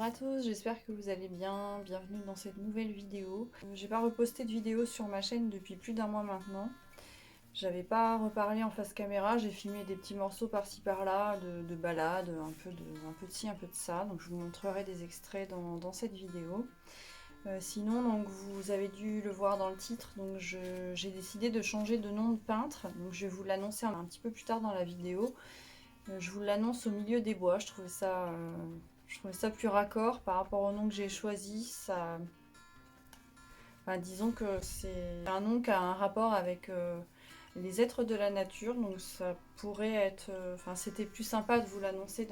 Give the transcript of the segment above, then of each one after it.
Bonjour à tous, j'espère que vous allez bien, bienvenue dans cette nouvelle vidéo. J'ai pas reposté de vidéo sur ma chaîne depuis plus d'un mois maintenant. J'avais pas reparlé en face caméra, j'ai filmé des petits morceaux par-ci par-là, de balades, un peu de ci, un peu de ça, donc je vous montrerai des extraits dans cette vidéo. Sinon, donc, vous avez dû le voir dans le titre, donc j'ai décidé de changer de nom de peintre, donc je vais vous l'annoncer un petit peu plus tard dans la vidéo. Je vous l'annonce au milieu des bois, je trouvais ça plus raccord par rapport au nom que j'ai choisi. Disons que c'est un nom qui a un rapport avec les êtres de la nature, donc ça pourrait être... c'était plus sympa de vous l'annoncer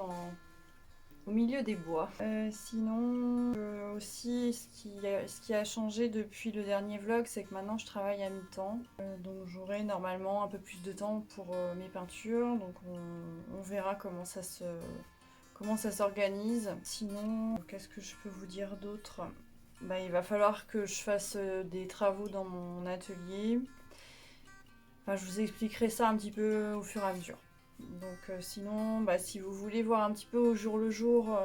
au milieu des bois. Sinon, aussi, ce qui a changé depuis le dernier vlog, c'est que maintenant je travaille à mi-temps. Donc j'aurai normalement un peu plus de temps pour mes peintures. Donc on verra comment ça s'organise. Sinon, qu'est-ce que je peux vous dire d'autre ? Il va falloir que je fasse des travaux dans mon atelier. Je vous expliquerai ça un petit peu au fur et à mesure. Donc sinon, si vous voulez voir un petit peu au jour le jour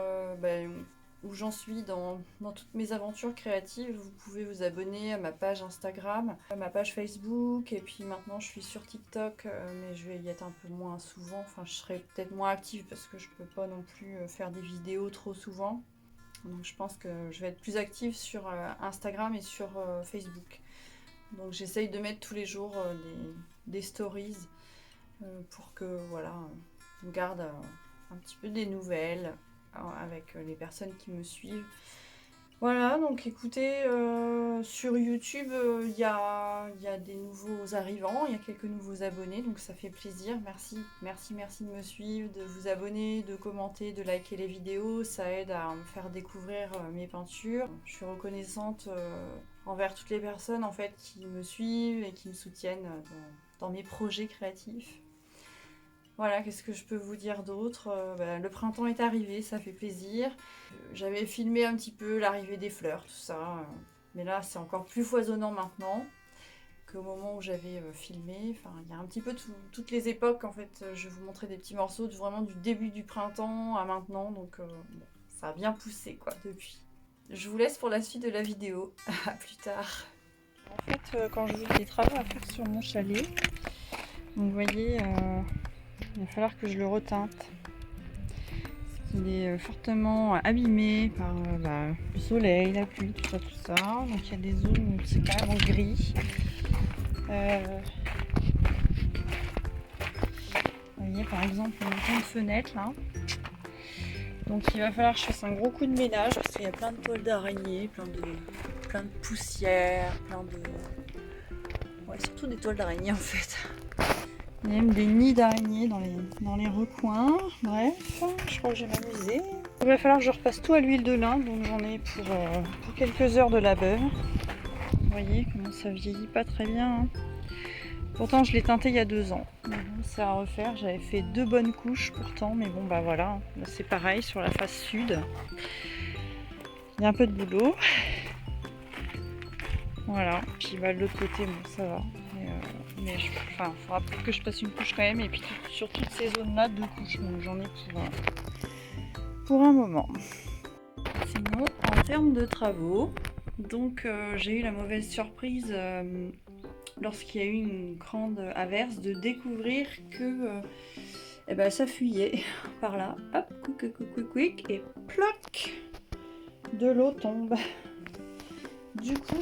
où j'en suis dans toutes mes aventures créatives, vous pouvez vous abonner à ma page Instagram, à ma page Facebook, et puis maintenant je suis sur TikTok, mais je vais y être un peu moins souvent, je serai peut-être moins active parce que je peux pas non plus faire des vidéos trop souvent. Donc je pense que je vais être plus active sur Instagram et sur Facebook. Donc j'essaye de mettre tous les jours des stories pour que on garde un petit peu des nouvelles avec les personnes qui me suivent. Voilà, donc écoutez, sur YouTube, il y a des nouveaux arrivants, il y a quelques nouveaux abonnés, donc ça fait plaisir. Merci de me suivre, de vous abonner, de commenter, de liker les vidéos, ça aide à me faire découvrir mes peintures. Je suis reconnaissante envers toutes les personnes en fait qui me suivent et qui me soutiennent dans mes projets créatifs. Voilà, qu'est-ce que je peux vous dire d'autre ? Le printemps est arrivé, ça fait plaisir. J'avais filmé un petit peu l'arrivée des fleurs, tout ça. Mais là, c'est encore plus foisonnant maintenant qu'au moment où j'avais filmé. Il y a un petit peu toutes les époques, en fait. Je vais vous montrer des petits morceaux vraiment du début du printemps à maintenant. Donc, ça a bien poussé, quoi, depuis. Je vous laisse pour la suite de la vidéo. À plus tard. En fait, quand je vous dis des travaux à faire sur mon chalet, donc vous voyez... il va falloir que je le reteinte. Il est fortement abîmé par le soleil, la pluie, tout ça. Donc il y a des zones où c'est carrément gris. Vous voyez par exemple une grande fenêtre là. Donc il va falloir que je fasse un gros coup de ménage parce qu'il y a plein de toiles d'araignée, plein de poussière, surtout des toiles d'araignée en fait. Il y a même des nids d'araignées dans les recoins. Bref, je crois que je vais m'amuser. Il va falloir que je repasse tout à l'huile de lin, donc j'en ai pour quelques heures de labeur. Vous voyez comment ça vieillit pas très bien. Hein. Pourtant, je l'ai teinté il y a 2 ans. C'est à refaire. J'avais fait 2 bonnes couches pourtant, mais bon, voilà. Là, c'est pareil sur la face sud. Il y a un peu de boulot. Voilà. Puis de l'autre côté, bon, ça va. Mais il faudra peut-être que je passe une couche quand même, et puis sur toutes ces zones-là, 2 couches, donc j'en ai pour un moment. Sinon, en termes de travaux, donc j'ai eu la mauvaise surprise lorsqu'il y a eu une grande averse de découvrir que ça fuyait par là, hop, quick, et ploc, de l'eau tombe. Du coup,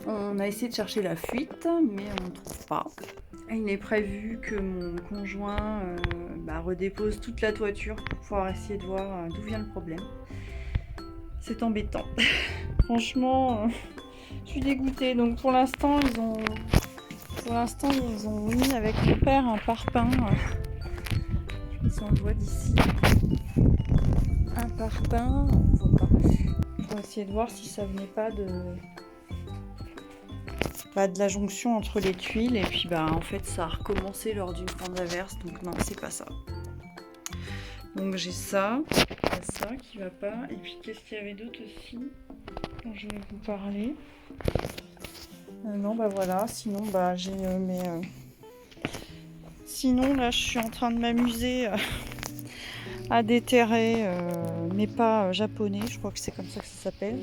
on a essayé de chercher la fuite, mais on ne trouve pas. Il est prévu que mon conjoint redépose toute la toiture pour pouvoir essayer de voir d'où vient le problème. C'est embêtant. Franchement, je suis dégoûtée. Donc pour l'instant, ils ont mis avec mon père un parpaing. Je sais pas si on le voit d'ici. Un parpaing, on voit pas. On va essayer de voir si ça venait pas de la jonction entre les tuiles, et puis en fait ça a recommencé lors d'une grande averse, donc non, c'est pas ça. Donc j'ai ça qui va pas, et puis qu'est-ce qu'il y avait d'autre aussi dont je vais vous parler. Non voilà, sinon j'ai sinon là je suis en train de m'amuser à déterrer mais pas japonais, je crois que c'est comme ça que ça s'appelle.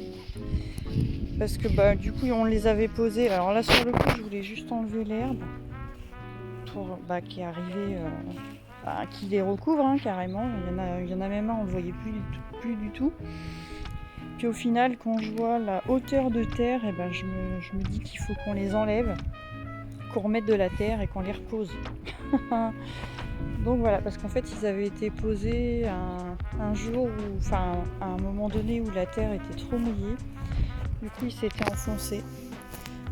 Parce que du coup on les avait posés. Alors là sur le coup je voulais juste enlever l'herbe pour qui est arrivé, qui les recouvre hein, carrément. Il y en a même un, on ne le voyait plus du tout. Puis au final quand je vois la hauteur de terre, je me dis qu'il faut qu'on les enlève, qu'on remette de la terre et qu'on les repose. Donc voilà, parce qu'en fait ils avaient été posés un jour à un moment donné où la terre était trop mouillée. Du coup ils s'étaient enfoncés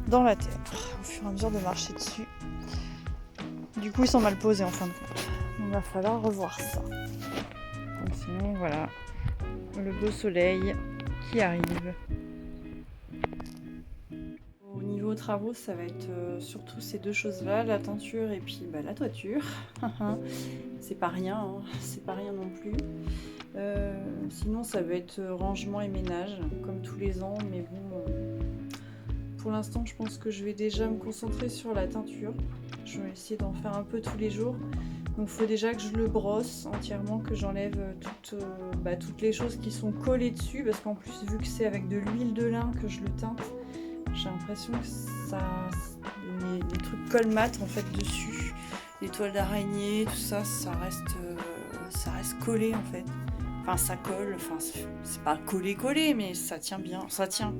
dans la terre au fur et à mesure de marcher dessus. Du coup ils sont mal posés en fin de compte. Donc il va falloir revoir ça. Donc sinon voilà, le beau soleil qui arrive. Au niveau travaux, ça va être surtout ces deux choses-là, la teinture et puis la toiture. C'est pas rien, hein. C'est pas rien non plus. Sinon, ça va être rangement et ménage, comme tous les ans, mais bon, pour l'instant, je pense que je vais déjà me concentrer sur la teinture. Je vais essayer d'en faire un peu tous les jours. Donc, il faut déjà que je le brosse entièrement, que j'enlève toutes les choses qui sont collées dessus, parce qu'en plus, vu que c'est avec de l'huile de lin que je le teinte, j'ai l'impression que les trucs colmatent en fait dessus, les toiles d'araignée, tout ça, ça reste collé en fait. Enfin ça colle, enfin c'est pas collé mais ça tient bien, ça tient.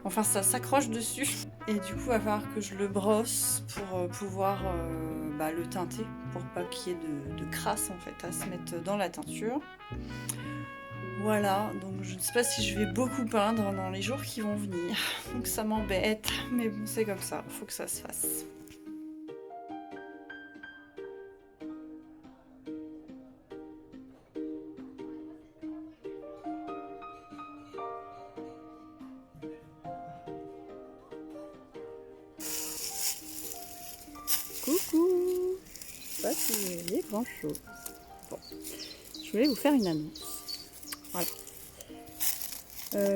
Enfin ça s'accroche dessus. Et du coup il va falloir que je le brosse pour pouvoir le teinter, pour pas qu'il y ait de crasse en fait à se mettre dans la teinture. Voilà, donc je ne sais pas si je vais beaucoup peindre dans les jours qui vont venir. Donc ça m'embête, mais bon c'est comme ça, faut que ça se fasse. Coucou! Je sais pas si vous voyez grand chose. Bon, je voulais vous faire une annonce. Voilà.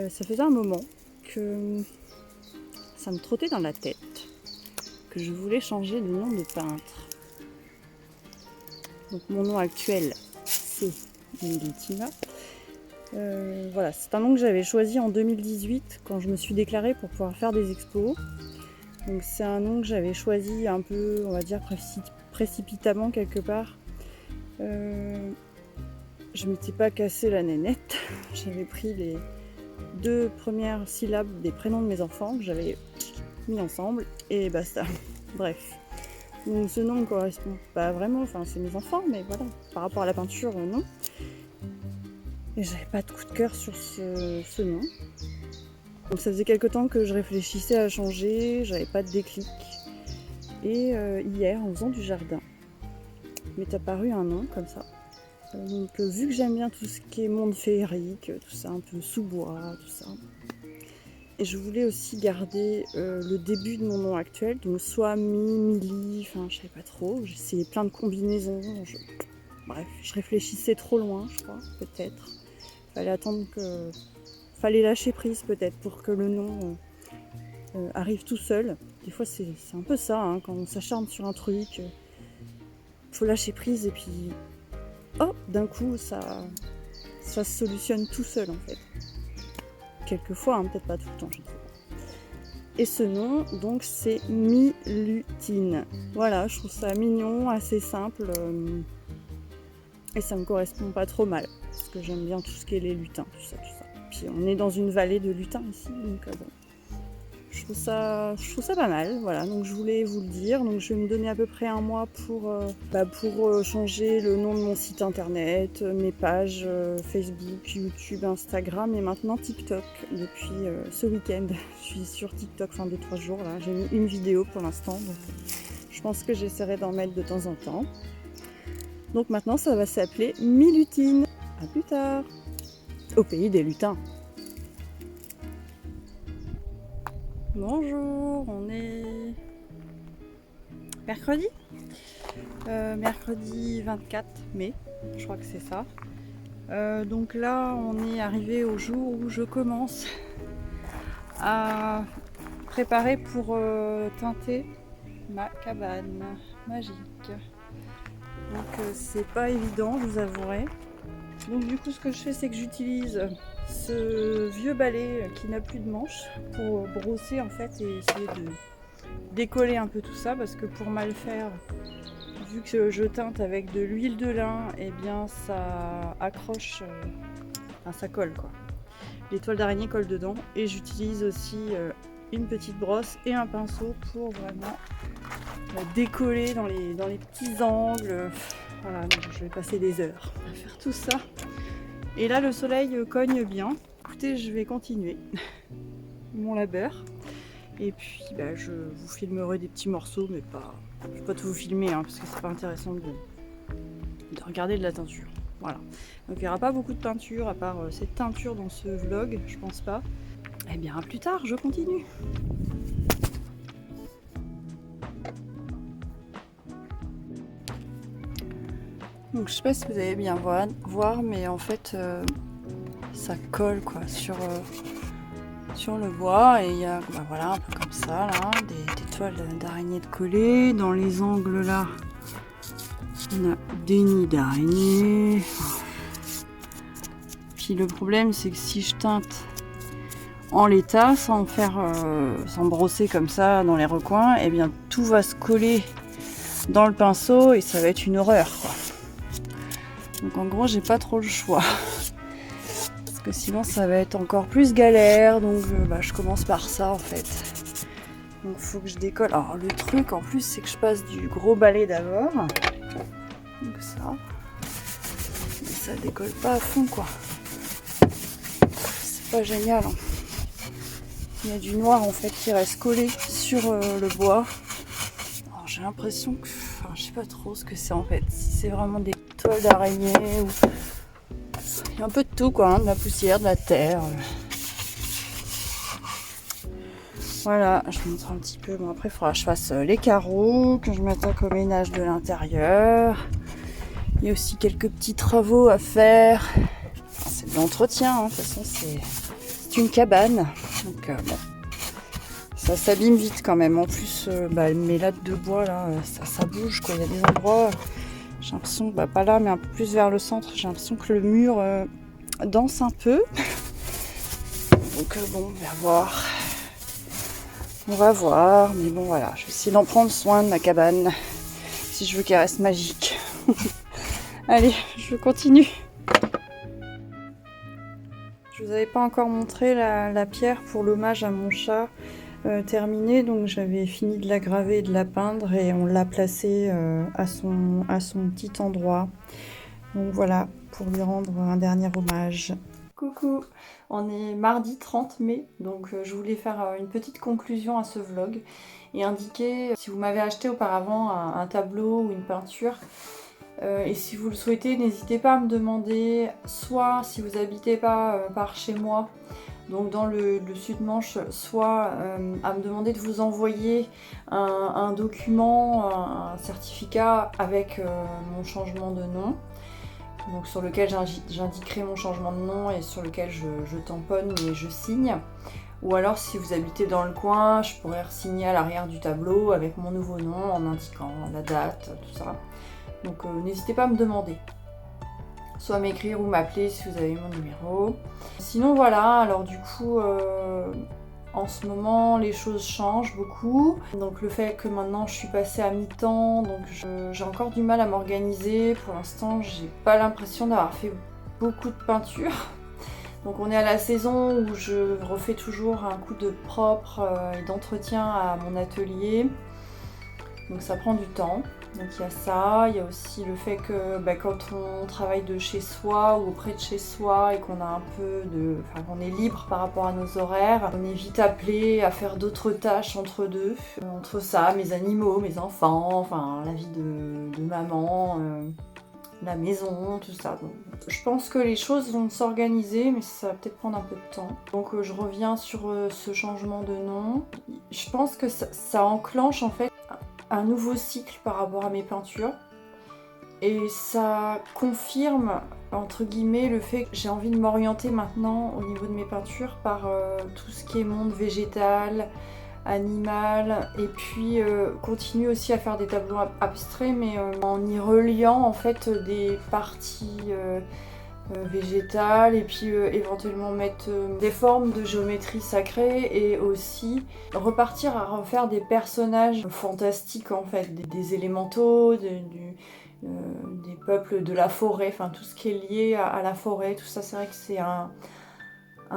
Ça faisait un moment que ça me trottait dans la tête que je voulais changer de nom de peintre. Donc mon nom actuel c'est Militina. Voilà, c'est un nom que j'avais choisi en 2018 quand je me suis déclarée pour pouvoir faire des expos. Donc c'est un nom que j'avais choisi un peu, on va dire, précipitamment quelque part. Je m'étais pas cassé la nénette. J'avais pris les 2 premières syllabes des prénoms de mes enfants que j'avais mis ensemble et basta. Bref. Donc ce nom ne correspond pas vraiment, enfin c'est mes enfants, mais voilà, par rapport à la peinture, non. Et j'avais pas de coup de cœur sur ce nom. Donc ça faisait quelque temps que je réfléchissais à changer, j'avais pas de déclic. Et hier, en faisant du jardin, m'est apparu un nom comme ça. Donc vu que j'aime bien tout ce qui est monde féerique, tout ça, un peu sous-bois, tout ça. Et je voulais aussi garder le début de mon nom actuel, donc soit Mili, enfin je savais pas trop, j'ai essayé plein de combinaisons. Bref, je réfléchissais trop loin, je crois, peut-être. Fallait lâcher prise peut-être pour que le nom arrive tout seul. Des fois c'est un peu ça, hein, quand on s'acharne sur un truc, faut lâcher prise et puis d'un coup ça se solutionne tout seul en fait. Quelquefois, hein, peut-être pas tout le temps, je ne sais pas. Et ce nom, donc c'est Milutine. Voilà, je trouve ça mignon, assez simple. Et ça me correspond pas trop mal. Parce que j'aime bien tout ce qui est les lutins, tout ça. Puis on est dans une vallée de lutins ici, donc bon. Je trouve ça pas mal, voilà, donc je voulais vous le dire. Donc je vais me donner à peu près un mois pour changer le nom de mon site internet, mes pages Facebook, YouTube, Instagram et maintenant TikTok depuis ce week-end. Je suis sur TikTok, enfin 2-3 jours là, j'ai mis une vidéo pour l'instant, donc je pense que j'essaierai d'en mettre de temps en temps. Donc maintenant ça va s'appeler Milutine. À plus tard, au pays des lutins. Bonjour, on est mercredi mercredi 24 mai, je crois que c'est ça. Donc là, on est arrivé au jour où je commence à préparer pour teinter ma cabane magique. Donc c'est pas évident, je vous avouerai. Donc du coup ce que je fais, c'est que j'utilise ce vieux balai qui n'a plus de manche pour brosser en fait et essayer de décoller un peu tout ça, parce que pour mal faire, vu que je teinte avec de l'huile de lin, et bien ça accroche, enfin ça colle quoi. Les toiles d'araignée collent dedans, et j'utilise aussi une petite brosse et un pinceau pour vraiment décoller dans les petits angles. Voilà, donc je vais passer des heures à faire tout ça. Et là le soleil cogne bien. Écoutez, je vais continuer mon labeur. Et puis je vous filmerai des petits morceaux, mais pas. Je ne vais pas tout vous filmer parce que c'est pas intéressant de regarder de la teinture. Voilà. Donc il n'y aura pas beaucoup de peinture à part cette teinture dans ce vlog, je pense pas. Eh bien à plus tard, je continue. Donc je sais pas si vous allez bien voir, mais en fait ça colle quoi sur le bois, et il y a voilà un peu comme ça là, des toiles d'araignée de coller. Dans les angles là, on a des nids d'araignées. Puis le problème c'est que si je teinte en l'état sans sans brosser comme ça dans les recoins, et bien tout va se coller dans le pinceau et ça va être une horreur quoi. Donc en gros j'ai pas trop le choix, parce que sinon ça va être encore plus galère. Donc je commence par ça en fait. Donc faut que je décolle. Alors le truc en plus c'est que je passe du gros balai d'abord, donc ça, mais ça décolle pas à fond quoi. C'est pas génial hein. Il y a du noir en fait qui reste collé sur le bois. Alors j'ai l'impression que, je sais pas trop ce que c'est en fait, si c'est vraiment des toiles d'araignée ou il y a un peu de tout quoi, de la poussière, de la terre. Voilà, je montre un petit peu. Bon après il faudra que je fasse les carreaux, que je m'attaque au ménage de l'intérieur. Il y a aussi quelques petits travaux à faire. Enfin, c'est de l'entretien, de toute façon c'est une cabane. Donc bon, ça s'abîme vite quand même. En plus mes lattes de bois là, ça bouge quoi. Il y a des endroits, j'ai l'impression, pas là mais un peu plus vers le centre, j'ai l'impression que le mur danse un peu. Donc bon, on va voir, mais bon voilà, je vais essayer d'en prendre soin de ma cabane si je veux qu'elle reste magique. Allez, je continue. Je vous avais pas encore montré la pierre pour l'hommage à mon chat terminée, donc j'avais fini de la graver et de la peindre, et on l'a placée à son petit endroit. Donc voilà, pour lui rendre un dernier hommage. Coucou, on est mardi 30 mai, donc je voulais faire une petite conclusion à ce vlog et indiquer si vous m'avez acheté auparavant un tableau ou une peinture. Et si vous le souhaitez, n'hésitez pas à me demander, soit si vous n'habitez pas par chez moi, donc dans le Sud-Manche, soit à me demander de vous envoyer un document, un certificat avec mon changement de nom. Donc sur lequel j'indiquerai mon changement de nom et sur lequel je tamponne et je signe. Ou alors si vous habitez dans le coin, je pourrais re-signer à l'arrière du tableau avec mon nouveau nom en indiquant la date, tout ça. Donc n'hésitez pas à me demander. Soit m'écrire ou m'appeler si vous avez mon numéro. Sinon voilà, alors du coup en ce moment les choses changent beaucoup. Donc le fait que maintenant je suis passée à mi-temps, donc j'ai encore du mal à m'organiser. Pour l'instant j'ai pas l'impression d'avoir fait beaucoup de peinture. Donc on est à la saison où je refais toujours un coup de propre et d'entretien à mon atelier. Donc ça prend du temps. Donc il y a ça, il y a aussi le fait que quand on travaille de chez soi ou auprès de chez soi et qu'on a un peu qu'on est libre par rapport à nos horaires, on est vite appelé à faire d'autres tâches entre deux. Entre ça, mes animaux, mes enfants, la vie de maman, la maison, tout ça. Donc, je pense que les choses vont s'organiser, mais ça va peut-être prendre un peu de temps. Donc je reviens sur ce changement de nom. Je pense que ça enclenche en fait un nouveau cycle par rapport à mes peintures, et ça confirme entre guillemets le fait que j'ai envie de m'orienter maintenant au niveau de mes peintures par tout ce qui est monde végétal, animal, et puis continuer aussi à faire des tableaux abstraits, mais en y reliant en fait des parties végétales, et puis éventuellement mettre des formes de géométrie sacrée, et aussi repartir à refaire des personnages fantastiques en fait, des élémentaux, des peuples de la forêt, enfin tout ce qui est lié à la forêt, tout ça. C'est vrai que c'est un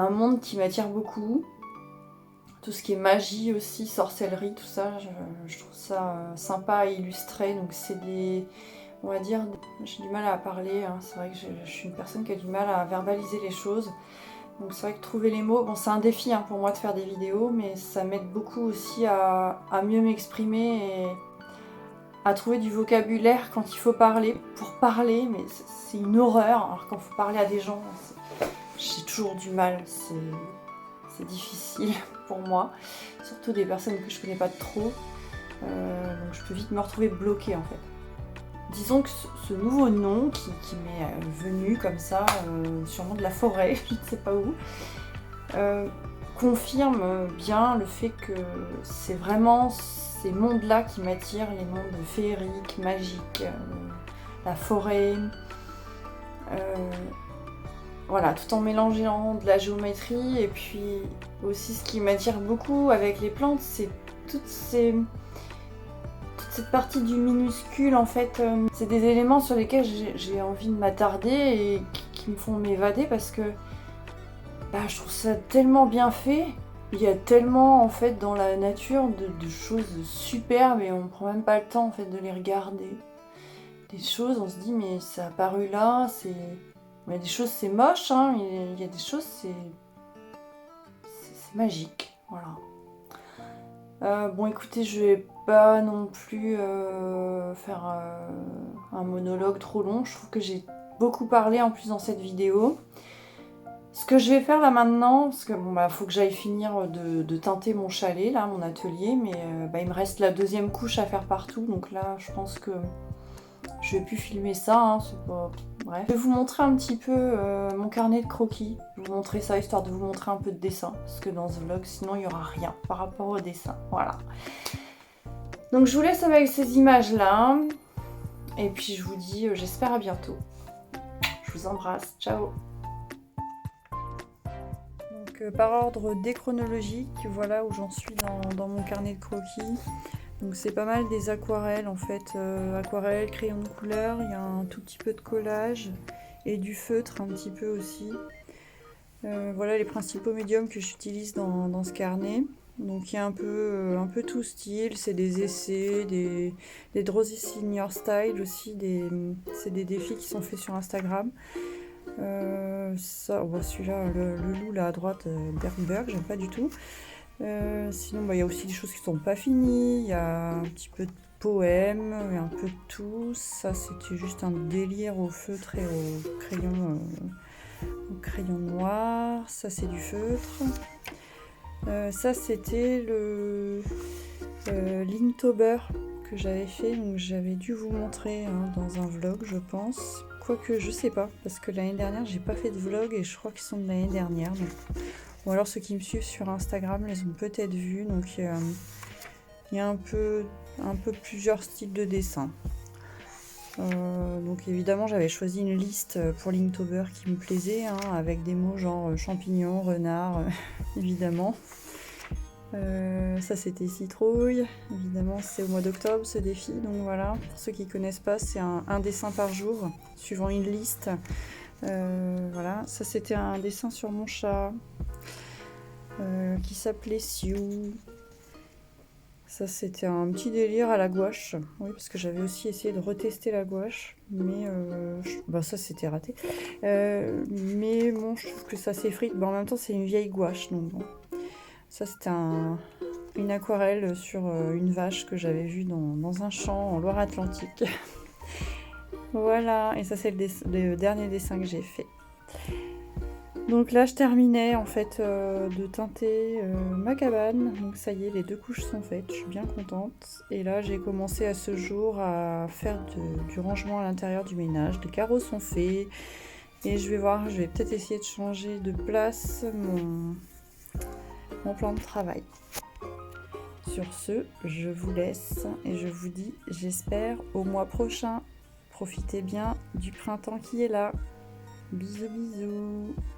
monde qui m'attire beaucoup. Tout ce qui est magie aussi, sorcellerie, tout ça, je trouve ça sympa à illustrer. Donc c'est des... On va dire, j'ai du mal à parler, hein. C'est vrai que je suis une personne qui a du mal à verbaliser les choses. Donc c'est vrai que trouver les mots, bon c'est un défi hein, pour moi de faire des vidéos, mais ça m'aide beaucoup aussi à mieux m'exprimer et à trouver du vocabulaire quand il faut parler. Pour parler, mais c'est une horreur. Alors quand il faut parler à des gens, j'ai toujours du mal, c'est difficile pour moi. Surtout des personnes que je connais pas trop. Donc je peux vite me retrouver bloquée en fait. Disons que ce nouveau nom qui m'est venu comme ça, sûrement de la forêt, je ne sais pas où, confirme bien le fait que c'est vraiment ces mondes-là qui m'attirent, les mondes féeriques, magiques, la forêt. Voilà, tout en mélangeant de la géométrie, et puis aussi ce qui m'attire beaucoup avec les plantes, c'est toute cette partie du minuscule en fait. C'est des éléments sur lesquels j'ai envie de m'attarder et qui me font m'évader parce que je trouve ça tellement bien fait. Il y a tellement en fait dans la nature de choses superbes et on prend même pas le temps en fait de les regarder. Des choses, on se dit mais ça a apparu là, c'est... Il y a des choses c'est moche, hein. Il y a des choses c'est magique, voilà. Bon écoutez, je vais pas non plus faire un monologue trop long. Je trouve que j'ai beaucoup parlé en plus dans cette vidéo. Ce que je vais faire là maintenant, parce que bon faut que j'aille finir de teinter mon chalet, là, mon atelier, mais il me reste la deuxième couche à faire partout, donc là je pense que je vais plus filmer ça, hein, c'est pas... Bref. Je vais vous montrer un petit peu mon carnet de croquis. Je vais vous montrer ça histoire de vous montrer un peu de dessin. Parce que dans ce vlog, sinon il n'y aura rien par rapport au dessin. Voilà. Donc je vous laisse avec ces images-là. Et puis je vous dis, j'espère à bientôt. Je vous embrasse. Ciao. Donc par ordre déchronologique, voilà où j'en suis dans mon carnet de croquis. Donc c'est pas mal des aquarelles en fait, aquarelles, crayons de couleur, il y a un tout petit peu de collage et du feutre un petit peu aussi. Voilà les principaux médiums que j'utilise dans ce carnet. Donc il y a un peu tout style, c'est des essais, des Drosy Senior Style aussi, c'est des défis qui sont faits sur Instagram. Celui-là, le loup là à droite, Bergberg, j'aime pas du tout. Sinon il y a aussi des choses qui sont pas finies, il y a un petit peu de poèmes, il y a un peu de tout. Ça c'était juste un délire au feutre et au crayon noir. Ça c'est du feutre. Ça c'était le Linktober que j'avais fait, donc j'avais dû vous montrer dans un vlog je pense. Quoique je sais pas, parce que l'année dernière j'ai pas fait de vlog et je crois qu'ils sont de l'année dernière. Donc... Ou alors ceux qui me suivent sur Instagram les ont peut-être vus. Donc il y a un peu plusieurs styles de dessin. Donc évidemment j'avais choisi une liste pour Linktober qui me plaisait, avec des mots genre champignons, renard, évidemment. Ça c'était citrouille, évidemment c'est au mois d'octobre ce défi, donc voilà. Pour ceux qui connaissent pas, c'est un dessin par jour, suivant une liste. Voilà, ça c'était un dessin sur mon chat qui s'appelait Sioux. Ça c'était un petit délire à la gouache, oui parce que j'avais aussi essayé de retester la gouache, mais ça c'était raté. Mais bon, je trouve que ça s'effrite, en même temps c'est une vieille gouache, donc bon. Ça c'était une aquarelle sur une vache que j'avais vue dans un champ en Loire-Atlantique. Voilà, et ça c'est le dernier dessin que j'ai fait. Donc là je terminais en fait de teinter ma cabane, donc ça y est, les 2 couches sont faites, je suis bien contente. Et là j'ai commencé à ce jour à faire du rangement à l'intérieur du ménage, les carreaux sont faits, et je vais voir, je vais peut-être essayer de changer de place mon plan de travail. Sur ce, je vous laisse et je vous dis, j'espère au mois prochain. Profitez bien du printemps qui est là. Bisous bisous.